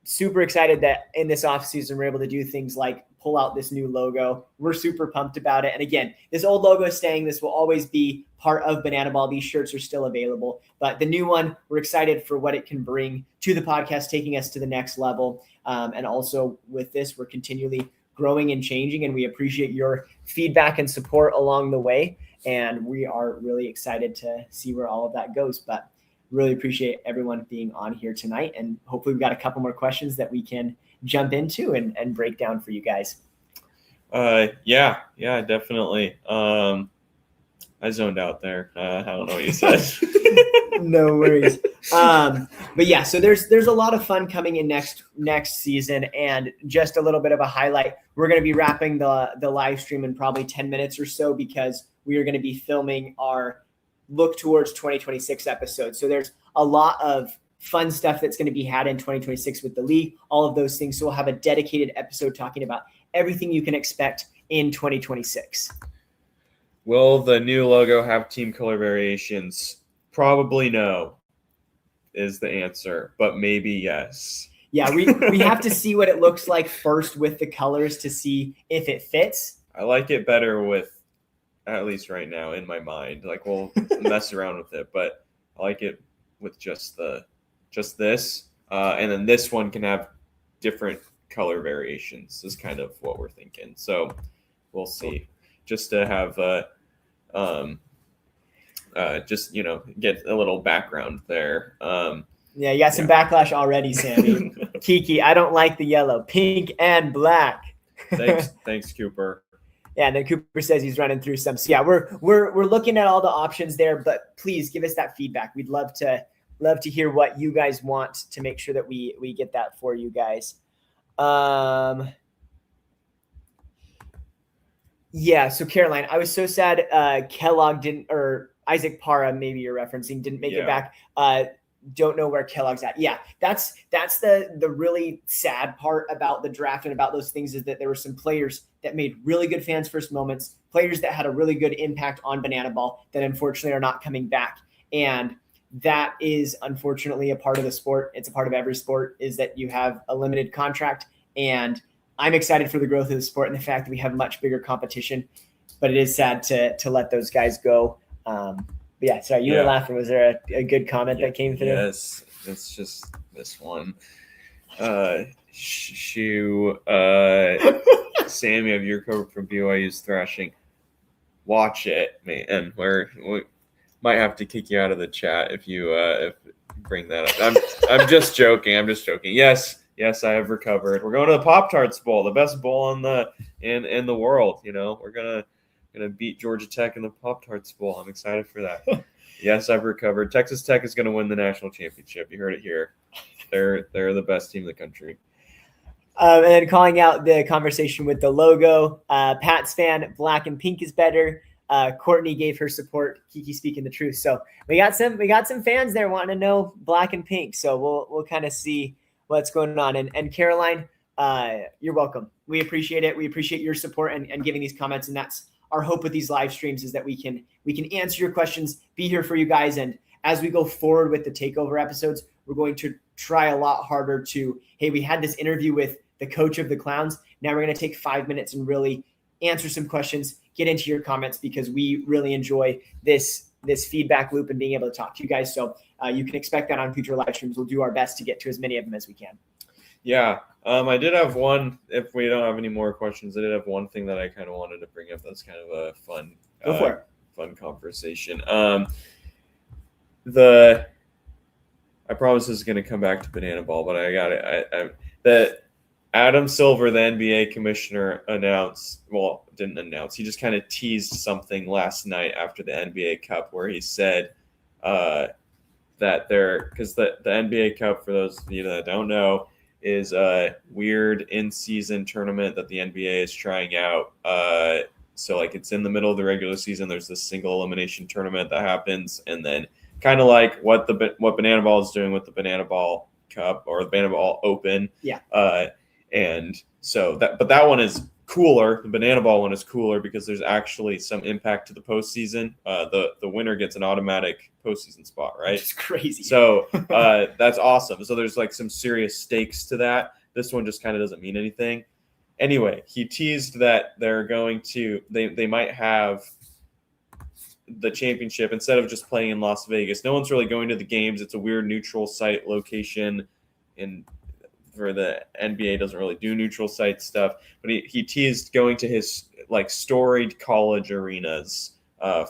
super excited that in this offseason we're able to do things like pull out this new logo. We're super pumped about it. And again, this old logo is staying. This will always be part of Banana Ball. These shirts are still available. But the new one, we're excited for what it can bring to the podcast, taking us to the next level. And also with this, we're continually growing and changing, and we appreciate your feedback and support along the way. And we are really excited to see where all of that goes. But really appreciate everyone being on here tonight. And hopefully we've got a couple more questions that we can jump into and break down for you guys. Yeah, definitely. I zoned out there. I don't know what you said. No worries. But yeah, so there's a lot of fun coming in next season. And just a little bit of a highlight, we're going to be wrapping the live stream in probably 10 minutes or so, because we are going to be filming our look towards 2026 episode. So there's a lot of fun stuff that's going to be had in 2026 with the league, all of those things. So we'll have a dedicated episode talking about everything you can expect in 2026. Will the new logo have team color variations? Probably no is the answer, but maybe yes. Yeah, we have to see what it looks like first with the colors to see if it fits. I like it better with, at least right now in my mind, like we'll mess around with it, but I like it with just this, and then this one can have different color variations is kind of what we're thinking. So we'll see, just to have just get a little background there. Yeah, you got some backlash already, Sammy. Kiki, I don't like the yellow, pink and black. Thanks Cooper. Yeah, and then Cooper says he's running through some. So yeah, we're looking at all the options there, but please give us that feedback. We'd love to hear what you guys want to make sure that we get that for you guys. Yeah, so Caroline, I was so sad Kellogg didn't, or Isaac Para, maybe you're referencing, didn't make it back. Don't know where Kellogg's at. Yeah, that's the really sad part about the draft and about those things, is that there were some players that made really good fans first moments, players that had a really good impact on Banana Ball that unfortunately are not coming back. And that is unfortunately a part of the sport. It's a part of every sport, is that you have a limited contract. And I'm excited for the growth of the sport and the fact that we have much bigger competition, but it is sad to let those guys go. But yeah, sorry, you were laughing. Was there a good comment that came through? Yes, it's just this one. Sammy of your cover from BYU's thrashing. Watch it, man. And we might have to kick you out of the chat if you bring that up. I'm just joking. Yes, I have recovered. We're going to the Pop-Tarts Bowl, the best bowl in the world. We're Gonna beat Georgia Tech in the Pop-Tarts Bowl. I'm excited for that. Yes, I've recovered. Texas Tech is gonna win the national championship. You heard it here. They're the best team in the country. And then calling out the conversation with the logo, Pat's fan, black and pink is better. Courtney gave her support. Kiki speaking the truth. So we got some fans there wanting to know black and pink. So we'll kind of see what's going on. And Caroline, you're welcome. We appreciate it. We appreciate your support and giving these comments. And that's our hope with these live streams, is that we can answer your questions, be here for you guys. And as we go forward with the takeover episodes, we're going to try a lot harder to, hey, we had this interview with the coach of the Clowns. Now we're going to take 5 minutes and really answer some questions, get into your comments, because we really enjoy this feedback loop and being able to talk to you guys. So you can expect that on future live streams. We'll do our best to get to as many of them as we can. Yeah. I did have one, if we don't have any more questions, I did have one thing that I kind of wanted to bring up. That's kind of a fun, Go for it. Fun conversation. I promise this is going to come back to Banana Ball, but I got it. That Adam Silver, the NBA commissioner, didn't announce. He just kind of teased something last night after the NBA Cup, where he said that because the NBA Cup, for those of you that don't know, is a weird in-season tournament that the NBA is trying out. So like it's in the middle of the regular season. There's this single elimination tournament that happens, and then kind of like what Banana Ball is doing with the Banana Ball Cup or the Banana Ball Open. Yeah. And so that one is cooler. The Banana Ball one is cooler because there's actually some impact to the postseason. The winner gets an automatic postseason spot, right? It's crazy. So that's awesome. So there's like some serious stakes to that. This one just kind of doesn't mean anything. Anyway, he teased that they're going to they might have the championship instead of just playing in Las Vegas. No one's really going to the games. It's a weird neutral site location, and for the NBA doesn't really do neutral site stuff. But he teased going to his like storied college arenas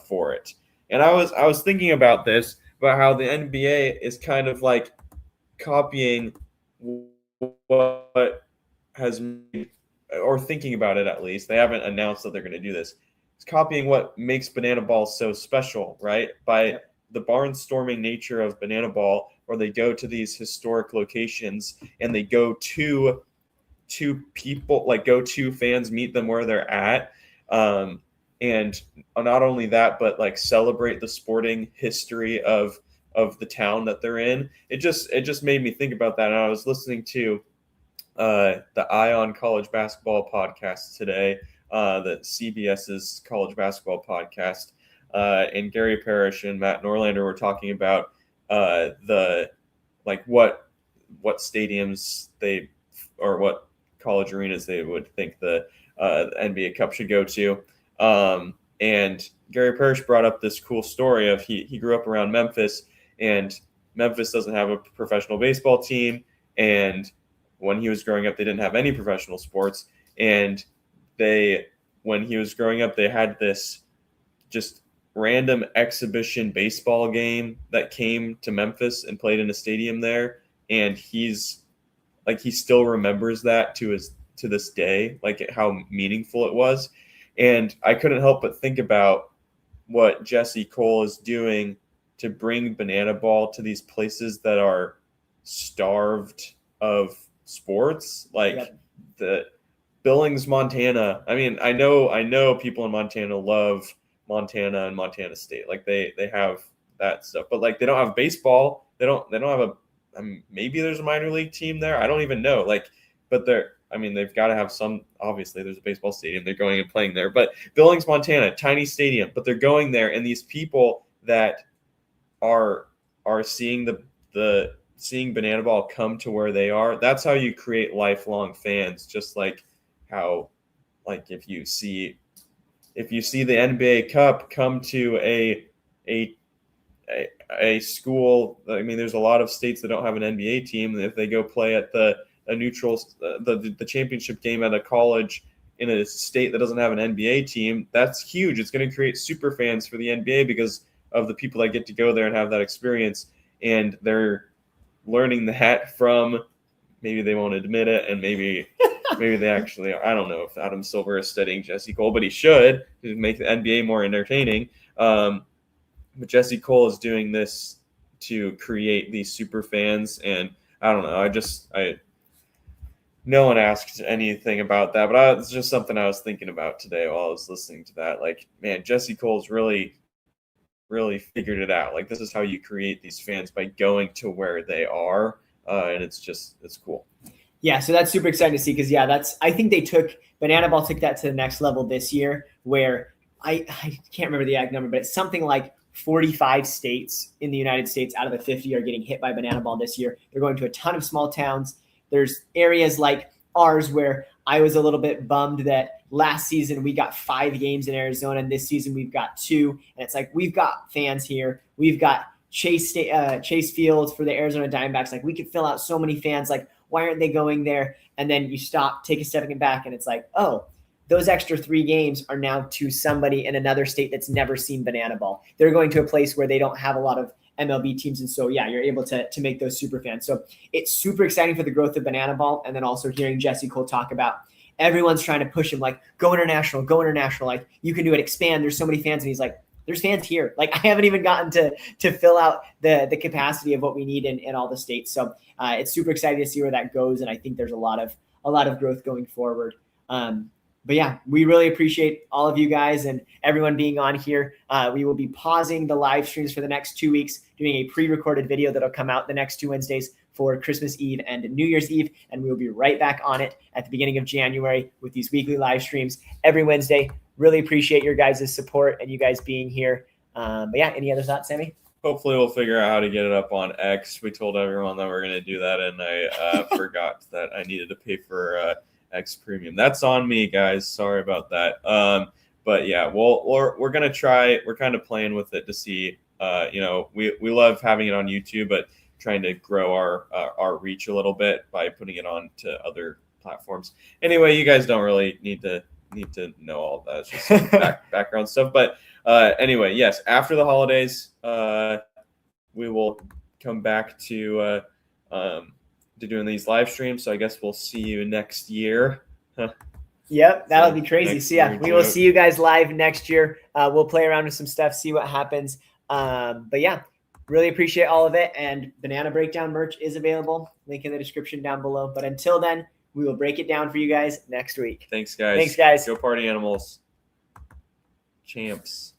for it. And I was thinking about this, about how the NBA is kind of like copying what has made, or thinking about it at least. They haven't announced that they're going to do this. It's copying what makes Banana Ball so special, right? By the barnstorming nature of Banana Ball, where they go to these historic locations and they go to people, like go to fans, meet them where they're at. And not only that, but like celebrate the sporting history of the town that they're in. It just made me think about that. And I was listening to the Eye on College Basketball podcast today, the CBS's college basketball podcast, and Gary Parrish and Matt Norlander were talking about what stadiums or what college arenas they would think the NBA Cup should go to. And Gary Parrish brought up this cool story of he grew up around Memphis, and Memphis doesn't have a professional baseball team. And when he was growing up, they didn't have any professional sports. And when he was growing up, they had this just random exhibition baseball game that came to Memphis and played in a stadium there. And he still remembers that to this day, like how meaningful it was. And I couldn't help but think about what Jesse Cole is doing to bring Banana Ball to these places that are starved of sports, like the Billings, Montana. I mean, I know people in Montana love Montana and Montana State. Like they have that stuff, but like they don't have baseball. They don't have maybe there's a minor league team there. I don't even know. But they've got to have some. Obviously, there's a baseball stadium. They're going and playing there. But Billings, Montana, tiny stadium, but they're going there, and these people that are seeing seeing Banana Ball come to where they are. That's how you create lifelong fans. Just like how, like if you see the NBA Cup come to a school. I mean, there's a lot of states that don't have an NBA team. If they go play at the championship game at a college in a state that doesn't have an NBA team, that's huge. It's going to create super fans for the NBA because of the people that get to go there and have that experience. And they're learning that from, maybe they won't admit it, and maybe Maybe they actually are. I don't know if Adam Silver is studying Jesse Cole, but he should to make the NBA more entertaining. But Jesse Cole is doing this to create these super fans, and I don't know. No one asked anything about that, but it's just something I was thinking about today while I was listening to that. Like, man, Jesse Cole's really figured it out. Like, this is how you create these fans, by going to where they are, and it's cool. Yeah, so that's super exciting to see because, I think Banana Ball took that to the next level this year where I can't remember the exact number, but it's something like 45 states in the United States out of the 50 are getting hit by Banana Ball this year. They're going to a ton of small towns. There's areas like ours where I was a little bit bummed that last season we got 5 games in Arizona, and this season we've got 2. And it's like, we've got fans here. We've got Chase Field for the Arizona Diamondbacks. Like, we could fill out so many fans. Like, why aren't they going there? And then you stop, take a second back, and it's like, oh, those extra 3 games are now to somebody in another state that's never seen Banana Ball. They're going to a place where they don't have a lot of MLB teams. And so, you're able to make those super fans. So it's super exciting for the growth of Banana Ball. And then also hearing Jesse Cole talk about everyone's trying to push him, like, go international. Like, you can do it, expand. There's so many fans. And he's like, there's fans here. Like, I haven't even gotten to fill out the capacity of what we need in all the states. So it's super exciting to see where that goes. And I think there's a lot of growth going forward. But yeah, we really appreciate all of you guys and everyone being on here. We will be pausing the live streams for the next 2 weeks, doing a pre-recorded video that'll come out the next 2 Wednesdays for Christmas Eve and New Year's Eve. And we will be right back on it at the beginning of January with these weekly live streams every Wednesday. Really appreciate your guys' support and you guys being here. But yeah, any other thoughts, Sammy? Hopefully we'll figure out how to get it up on X. We told everyone that we're going to do that, and I forgot that I needed to pay for X Premium. That's on me, guys. Sorry about that. But yeah, we're going to try. We're kind of playing with it to see. We love having it on YouTube, but trying to grow our reach a little bit by putting it on to other platforms. Anyway, you guys don't really need to know all that. It's just some background stuff. But anyway, yes, after the holidays, we will come back to doing these live streams. So I guess we'll see you next year. Yep, that'll be crazy. So yeah, we will too. see you guys live next year. We'll play around with some stuff, see what happens. But yeah, really appreciate all of it. And Banana Breakdown merch is available. Link in the description down below. But until then, we will break it down for you guys next week. Thanks, guys. Go Party Animals. Champs.